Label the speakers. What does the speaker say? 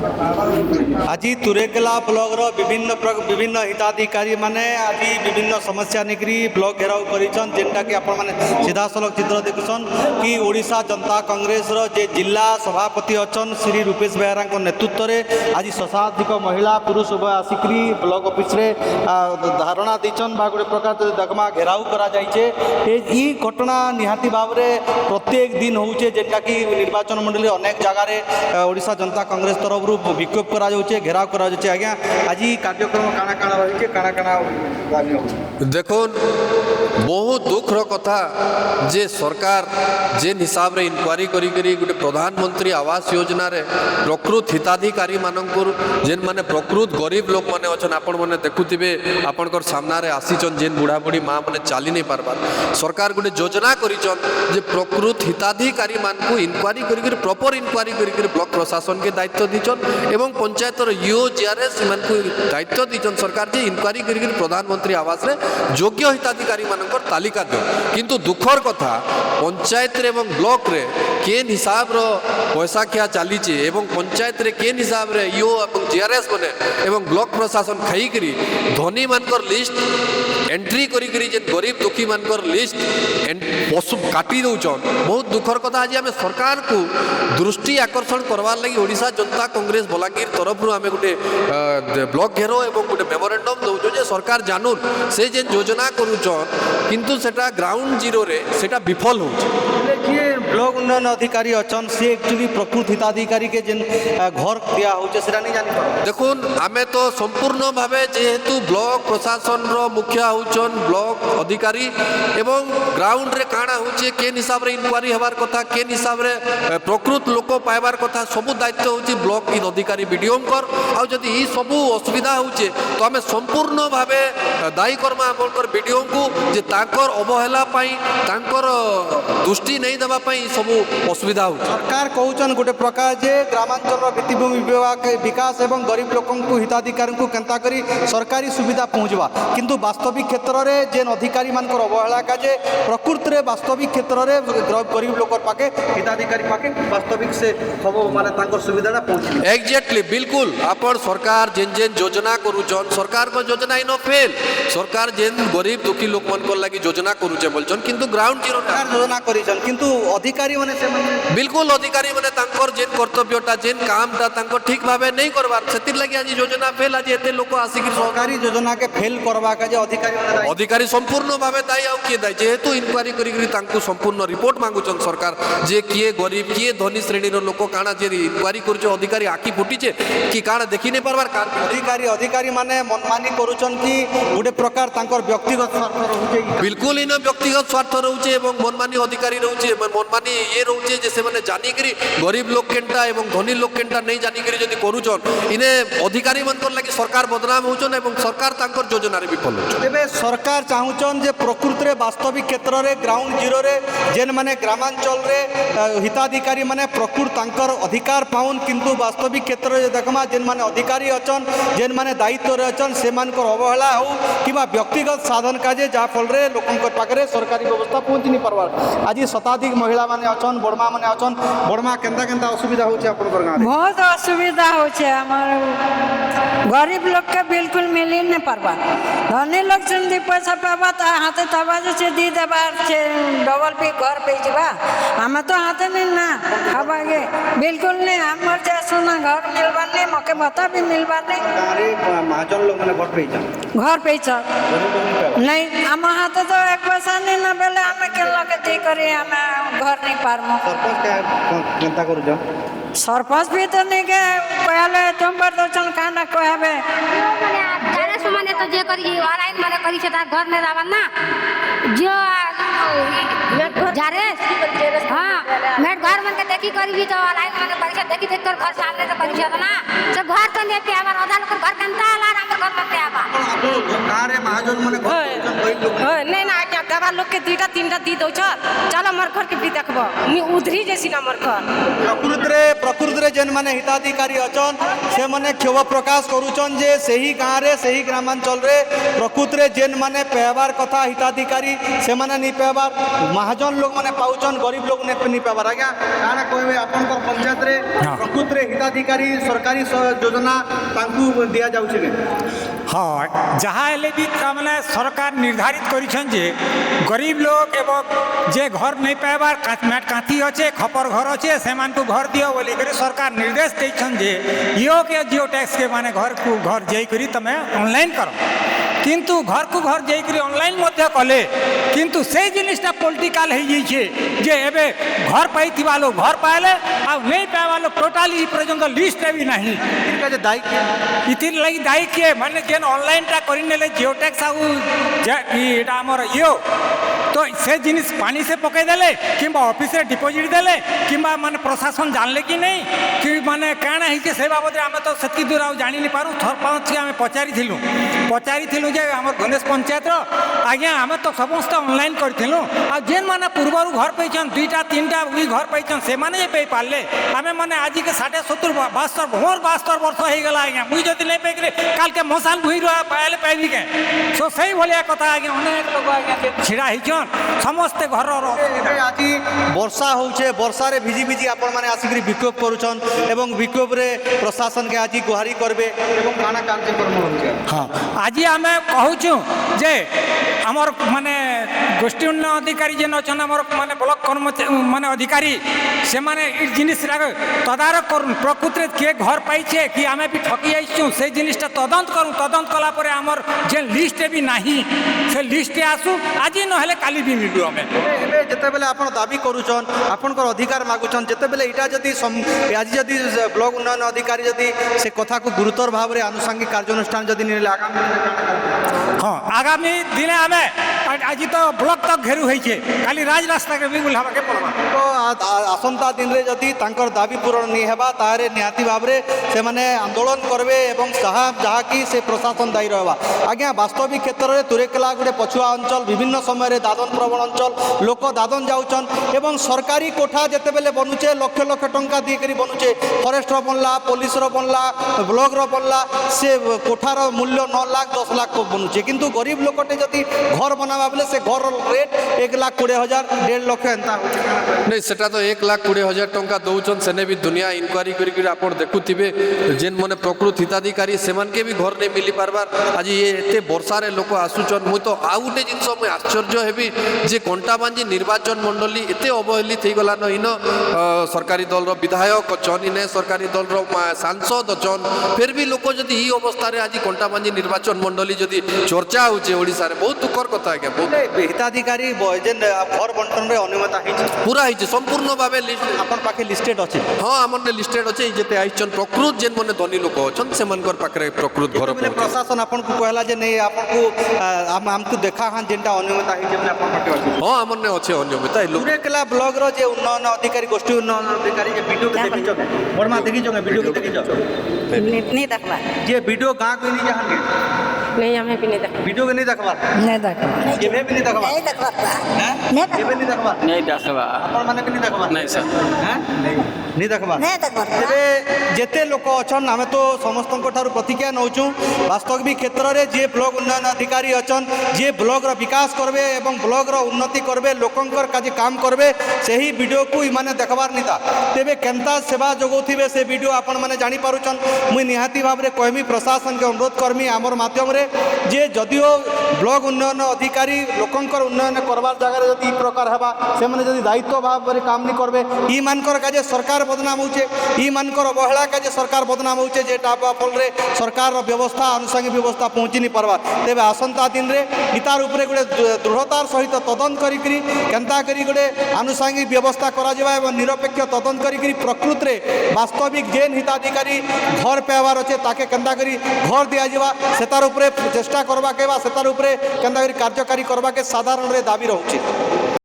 Speaker 1: आज तुरेकेला ब्लॉक रो विभिन्न हिताधिकारी माने आज विभिन्न समस्या निकरी ब्लॉक घेराव करिछन जेनटा कि आपण माने सीधा सलख चित्र देखुछन कि ओडिशा जनता कांग्रेस रो जे जिला सभापति अछन श्री रूपेश बेहरा को नेतृत्व रे आज शताधिक महिला पुरुष उभय आसिकरी ब्लॉक ऑफिस रे धारणा दैछन बा गोटे प्रकार दगमा घेराव करा जाइछे ई घटना निहाती भाव रे प्रत्येक दिन होउछे जेनटा कि निर्वाचन मंडली अनेक जगह रे ओडिशा जनता कांग्रेस तरफ विक्षोभ करा जाउछे घेराव करा जाउछे आज्ञा आज कार्यक्रम काना काना रहिछे काना काना
Speaker 2: देखुन बहुत दुखर कथा जे सरकार जेन हिसाब रे इनक्वारी करी करी गोटे प्रधानमंत्री आवास योजना रे प्रकृत हिताधिकारी मानकर जेन माने प्रकृत गरीब लोक माने अछन आपण माने देखुथिबे आपनकर सामना रे आसीचन जेन बुढ़ा बुढ़ी माँ माने चाली नहीं पारबार सरकार गोटे योजना करिचन जे प्रकृत हिताधिकारी मान को इनक्वारी करी करी प्रॉपर इनक्वारी करी करी ब्लॉक प्रशासन के दायित्व दीचन एवं पंचायत ईओ जीआरएस मान को दायित्व दीचन सरकार जे इनक्वारी करी करी प्रधानमंत्री आवास रे योग्य हिताधिकारी मानकर तालिका दो किंतु दुखर कथा पंचायत रे एवं ब्लॉक रे केन हिसाब रो पैसा क्या चलीचे एवं पंचायत रे केन हिसाब रे ईओ एवं जीआरएस बने एवं ब्लॉक प्रशासन खाई करी धनी मानकर लिस्ट एंट्री करी करी जे गरीब दुखी मानकर लिस्ट पशु काटी दौचन बहुत दुखर कथा आज आम सरकार को दृष्टि आकर्षण करवार लगी ओडिशा जनता कांग्रेस बलांगीर तरफ आम गोटे ब्लॉक घेरो एवं गोटे मेमोरेंडम दौचु जे सरकार जानून से जेन योजना करुचन किंतु सेटा ग्राउंड जीरो रे सेटा विफल होउछ
Speaker 1: किए ब्लॉक उन्नयन अधिकारी अछन से एक्चुअली प्रकृत हिताधिकारी के जेन घर दिया होचे सेटा नहीं जानि पारो
Speaker 2: देखुन आमे तो संपूर्ण भावे जेहेतु ब्लॉक प्रशासन रो मुखिया होचन ब्लॉक अधिकारी एवं ग्राउंड रे काना होचे केन हिसाब रे इनक्वारी हबार कथा केन हिसाब रे प्रकृत लोक पाइबार कथा सबु दायित्व होची ब्लॉक इन अधिकारी बीडीओंकर आ जदी ई सबु असुविधा होचे तो आमे संपूर्ण भावे दायी करमा आपनकर बीडीओ को जे ताकर अवहेला पई ताकर दृष्टि नहीं देबा पई सबु असुविधा होची
Speaker 1: सरकार कहउचन गोटे प्रकार जे ग्रामांचल भित्तिभूमि विभाग विकास एवं गरीब लोकों को हिताधिकारी को केंता करी सरकारी सुविधा पहुँचवा किंतु वास्तविक क्षेत्र रे जेन अधिकारी मानकर अवहेला का जे प्रकृत रे वास्तविक क्षेत्र रे गरीब लोक पाके हिताधिकारी पाके वास्तविक से सब माने तांकर सुविधाटा पहुँच
Speaker 2: एग्जैक्टली बिल्कुल आपण सरकार जेन जेन योजना करूचन सरकार को योजना इन फेल सरकार जेन गरीब दुखी लोक मन को लागि योजना करूचे बोलचन किंतु ग्राउंड जीरो
Speaker 1: योजना करिछन किंतु अधिकारी माने से
Speaker 2: बिल्कुल अधिकारी माने तांकर जेन कर्तव्यटा जेन कामटा तांकर ठीक भाबे नहीं करबार सेतिर लागि आज योजना फेल आज एते लोक आसी कि
Speaker 1: सरकारी योजना के फेल करबा का जे
Speaker 2: अधिकारी संपूर्ण भावे दायी आउ किए दायी जेहेतु इनक्वारी करी तांको संपूर्ण रिपोर्ट मांगुचन सरकार जे किए गरीब किए धनी श्रेणी रो लोक काना जे इनक्वारी करूचे अधिकारी आखि फुटीचे कि काना देखि नहीं पारबार कार
Speaker 1: अधिकारी माने मनमानी करूचन कि गोटे प्रकार तांकर व्यक्तिगत स्वार्थ रहउचे
Speaker 2: बिल्कुल इन व्यक्तिगत स्वार्थ रहउचे एवं मनमानी अधिकारी रहउचे मनमानी ये रहउचे जे से माने जानि करी गरीब लोक केनटा एवं धनी लोक केनटा नहीं जानि करी जदी करूचन इने अधिकारी मनकर लागि सरकार बदनाम होचन एवं सरकार तांकर योजना रे विफल होचन
Speaker 1: एबे सरकार चाहूचन जे प्रकृत रे वास्तविक क्षेत्र रे ग्राउंड जीरो रे जेन माने ग्रामांचल रे हिताधिकारी माने प्रकृत तांकर अधिकार पाउन किंतु वास्तविक क्षेत्र रे देखमा जेन माने अधिकारी अछन जेन माने दायित्व रे अछन से मानकर अवहेला हो किबा व्यक्तिगत साधन काजे जा फल रे लोकन पाखरे सरकारी व्यवस्था पहुंच नहीं पारबार आज शताधिक महिला माने अछन बड़मा माने अछन बड़मा केंता केंता असुविधा होचे आपनकर गां
Speaker 3: बहुत असुविधा होचे हमर गरीब लोग के बिल्कुल मिली नहीं पारबा धनी लोग से पैसा पाबा तो हाथे तबाज से दी देबा से डबल पे घर पे जबा हमें तो हाथे नहीं ना खाबागे बिल्कुल नहीं हमर जैसा ना घर मिलबा नहीं मके बता भी मिलबा नहीं
Speaker 1: अरे महाजन लोग माने घर पे जा
Speaker 3: नहीं हम हाथे तो एक पैसा नहीं ना बेले हमें केला के दी करे हमें घर नहीं पारमो
Speaker 1: सरपंच के केंता करू जा
Speaker 3: सरपंच भी तो नहीं के पहले तुम पर तो चल काना कहबे
Speaker 4: जाने सुमने तो जे करी ऑनलाइन माने करी छता घर ने रावन ना जो जारे हां मेट घर मन के देखी करी भी तो ऑनलाइन माने करी छ देखी देख कर घर सामने तो करी छ ना से घर तो ने पे आवर आधा लोग घर कंता आला हमर घर पे आवा
Speaker 1: कारे महाजन माने घर ଗରିବ ଲୋକ
Speaker 5: ନାଇଁ ନା ଆଜ୍ଞା ଦେବାର লোককে 2টা 3টা দি দଉছ চলো মোর ঘরকে বি দেখব মুই উধরি যাইছি না মোর ঘর
Speaker 1: প্রকৃতিরে যেন মানে হিতাধিকারী অছন সে মানে ক্ষোভ প্রকাশ করুছন যে সেই গাঁরে সেই গ্রামাঞ্চলরে প্রকৃতিরে যেন মানে পাইবার কথা হিতাধিকারী সে মানে নি পাইবার মহাজন লোক মানে পাউছন গরিব লোক নি পাইবার আজ্ঞা কাଣା কইবে আপনার পঞ্চায়েতরে প্রকৃতিরে হিতাধিকারী সরকারি যোজনা তাঙ্কু দিয়া যাଉଛି নে
Speaker 6: হয় যাহা হলে বি মানে সরকার নির্ধারিত করেছেন যে গরিব লোক এবং যে ঘর নেই পাইবার ম্যাট কাঁথি অছে খপর ঘর অছে সেমানকু ঘর দিও বলি করে সরকার নির্দেশ দিয়েছেন যে ইওকে জিও ট্যাক্স কে মানে ঘরকু ঘর যাইকরি তুমি অনলাইন কর কিন্তু ঘরকু ঘর যাইকরি অনলাইন মধ্যে কলে কিন্তু সেই জিনিসটা পলিটিকাল হয়ে যাইছে যে এবে ঘর পাইথিবা লোক ঘর পাইলে আর নেই পাইবা লোক টোটালি পর্যন্ত লিস্ট বি ନାହିଁ
Speaker 1: এর কাছে দায়ী কে
Speaker 6: ইতির লাগি দায়ী কিଏ মানে যেন অনলাইনটা করে নেলে জিও ট্যাক্স আউ এটা আমার ইও তো সে জিনিস পানি সে পকাই দেলে কিংবা অফিসে ডিপোজিট দেলে কিংবা মানে প্রশাসন জানলে কি নেই কি মানে কাଣା হয়েছে সে বাবদে আমি তো সেতকি দূর আউ জানি নি পারু সরপঞ্চকে আমি পচারিলু যে আমার গণেশ পঞ্চায়েতর আজ্ঞা আমি তো সমস্ত অনলাইন করিলু আর যেন মানে পূর্বরু ঘর পাইছন 2টা 3টা উই ঘর পাইছন সেমানে যে পাই পারলে আমি মানে আজকে 60-70 72 বর্ষ হয়ে গেল আজ্ঞা মুই যদি নেই পাইকি কালকে মশান ভুই পাইলে পাইবি কে তো সেই ভলিয়া কথা আজ্ঞা অনেক লোক আজ্ঞা ছিড়া হয়েছন সমস্তে ঘরর
Speaker 1: ଏବେ ଆଜି ବର୍ଷା ହଉଛେ ବର୍ଷାରେ ଭିଜି ଭିଜି ଆପଣମାନେ ଆସିକରି ବିକ୍ଷୋଭ କରୁଛନ୍ ଏବଂ ବିକ୍ଷୋଭରେ ପ୍ରଶାସନକେ ଆଜି ଗୁହାରି କରିବେ ଏବଂ କାଣା କାର୍ଯ୍ୟକ୍ରମ ହଉଛେ
Speaker 6: ହଁ ଆଜି ଆମେ କହୁଛୁ ଯେ আমার মানে গোষ্ঠী উন্নয়ন অধিকারী যেন অছেন আমার মানে ব্লক কর্মচারী মানে অধিকারী সে মানে এই জিনিসটা তদারক করুন প্রকৃতিরে কে ঘর পাইছে কি আমি বি ঠকি আইছু সেই জিনিসটা তদন্ত করুন তদন্ত কলা পরে আমার যে লিস্টে বি ନାହିଁ সে লিস্টে আসু আজি নহলে কালি বি মিলু আমি
Speaker 1: ଏବେ ଯେତେବେଳେ ଆପଣ ଦାବି କରୁଛନ୍ ଆପଣଙ୍କର ଅଧିକାର ମାଗୁଛନ୍ ଯେତେବେଳେ ଏଇଟା ଯଦି ଆଜି ଯଦି ବ୍ଲକ ଉନ୍ନୟନ ଅଧିକାରୀ ଯଦି ସେ କଥାକୁ ଗୁରୁତର ଭାବରେ ଆନୁଷଙ୍ଗିକ କାର୍ଯ୍ୟାନୁଷ୍ଠାନ ଯଦି ନେଲେ ଆଗାମୀ
Speaker 6: ହଁ ଆଗାମୀ ଦିନେ ଆମେ ଆଜି ତ ବ୍ଲକ ତକ ଘେରୁ ହେଇଛେ କାଲି ରାଜ ରାସ୍ତାକେ ବି ବୁଲାବାକେ ପଡ଼ବା
Speaker 1: ତ ଆସନ୍ତା ଦିନରେ ଯଦି ତାଙ୍କର ଦାବି ପୂରଣ ନି ହେବା ତାହେଲେ ନିହାତି ଭାବରେ ସେମାନେ ଆନ୍ଦୋଳନ କରିବେ ଏବଂ ଯାହାକି ସେ ପ୍ରଶାସନ ଦାୟୀ ରହିବା ଆଜ୍ଞା ବାସ୍ତବିକ କ୍ଷେତ୍ରରେ ତୁରେକେଲା ଗୋଟେ ପଛୁଆ ଅଞ୍ଚଳ ବିଭିନ୍ନ ସମୟରେ ଦାଦନ ପ୍ରବଣ ଅଞ୍ଚଳ ଲୋକ ଦାଦନ ଯାଉଛନ୍ ଏବଂ ସରକାରୀ କୋଠା ଯେତେବେଳେ ବନୁଛେ ଲକ୍ଷ ଲକ୍ଷ ଟଙ୍କା ଦେଇକରି ବନୁଛେ ଫରେଷ୍ଟର ବନଲା ପୋଲିସର ବନଲା ବ୍ଲକର ବନଲା ସେ କୋଠାର ମୂଲ୍ୟ 9 ଲାখ 10 ଲାখ ବନୁଛେ କିନ୍ତୁ ଗରିବ ଲୋକଟେ ଯଦି ଘର ବନାବା ବେଲେ ସେ ଘରର ରେଟ୍ 1,20,000 1.5 ଲକ୍ଷ ଏନ୍ତା ହଉଛି
Speaker 2: नहीं सेटा तो 1,20,000 टंका दौन सेने भी दुनिया इनक्वारी करी आप देखुवे जेन मैंने प्रकृत हिताधिकारी से भी घर नहीं मिली पार्बार आज ये एते वर्षार लोक आसुचन मुई तो आउ गोटे जिन मुझे आश्चर्य हेबी जे कंटाबांजी निर्वाचन मंडली एत अवहेलित हो गलान इन सरकारी दल विधायक अचन इने सरकारी दल सांसद अचन फिर भी लोक जदि ये अवस्था आज कंटाबांजी निर्वाचन मंडली जदि चर्चा होशा बहुत दुखर कथा आज्ञा बहुत
Speaker 1: हिताधिकारी जेन घर बंटन रे अनियमितता ହେଇଛି
Speaker 2: पूरा है संपूर्ण भाव लिस्ट
Speaker 1: आपन पाखे लिस्टेड अच्छे
Speaker 2: हाँ आम लिस्टेड अच्छे जिते आईचन प्रकृत जेन मैंने धनी लोक अच्छा से पाखे प्रकृत घर
Speaker 1: प्रशासन आपन को कहला जे नहीं आपन को हमको देखा हाँ जेनटा अनियमितता ହେଇଛି बोले आपन पाखे अच्छे
Speaker 2: हाँ आम अच्छे अनियमितता
Speaker 1: तुरेकेला ब्लॉक रो जे उन्नयन अधिकारी गोष्ठी उन्नयन अधिकारी जे वीडियो के देखिछ बर्मा देखिछ वीडियो के देखिछ
Speaker 5: नहीं देखबा
Speaker 1: जे वीडियो गां को नहीं जहां
Speaker 5: नहीं हमें भी नहीं देखबा
Speaker 1: वीडियो के नहीं देखबा
Speaker 3: नहीं देखो
Speaker 1: केबे भी नहीं देखबा
Speaker 3: नहीं देखो
Speaker 1: हैं
Speaker 3: नहीं
Speaker 1: केबे नहीं देखबा
Speaker 7: नहीं देखबा
Speaker 1: आपन माने के नहीं देखबा
Speaker 7: नहीं सर
Speaker 1: हैं नहीं देखबा
Speaker 3: नहीं देखो
Speaker 1: तेरे जेते लोक अछन आमे तो समस्त ठारू प्रतिक्रिया नौचु वास्तविक क्षेत्र में जे ब्लॉक उन्नयन अधिकारी अछन जे ब्लॉक रो विकास करबे एवं ब्लॉक रो उन्नति करबे लोकंकर काजे काम करबे सही वीडियो को इमाने देखबार निता तेबे केनता सेवा जोगौथिबे से वीडियो आपण माने जानि पारुचन मुई निहाती भाबरे कहमी प्रशासन के अनुरोध करमी आमर माध्यम रे जे जदिओ ब्लॉक उन्नयन अधिकारी लोकंकर उन्नयन करबार जगह जदि ई प्रकार हेबा से माने जदि दायित्व भाव रे काम नि करबे ई मानकर काजे सरकार बदनाम होचे ई मानकर अवहेला काजे सरकार बदनाम होचे जेटा फल रे सरकार रो व्यवस्था अनुसांगिक व्यवस्था पहुंची नि परबा तेबे आसंता दिन रे इतार ऊपर गोटे दृढ़तार सहित तदंत करी केनता करी गोटे आनुषांगिक व्यवस्था करा जिबा एवं निरपेक्ष तदंत करी प्रकृत रे वास्तविक जेन हिताधिकारी घर पाइबार अच्छे ताके केनता करी घर दिया जिबा सेतार ऊपर चेष्टा करबा के बा सेतार ऊपर केनता करी कार्यकारी करबा के साधारण रे दाबी रहउची।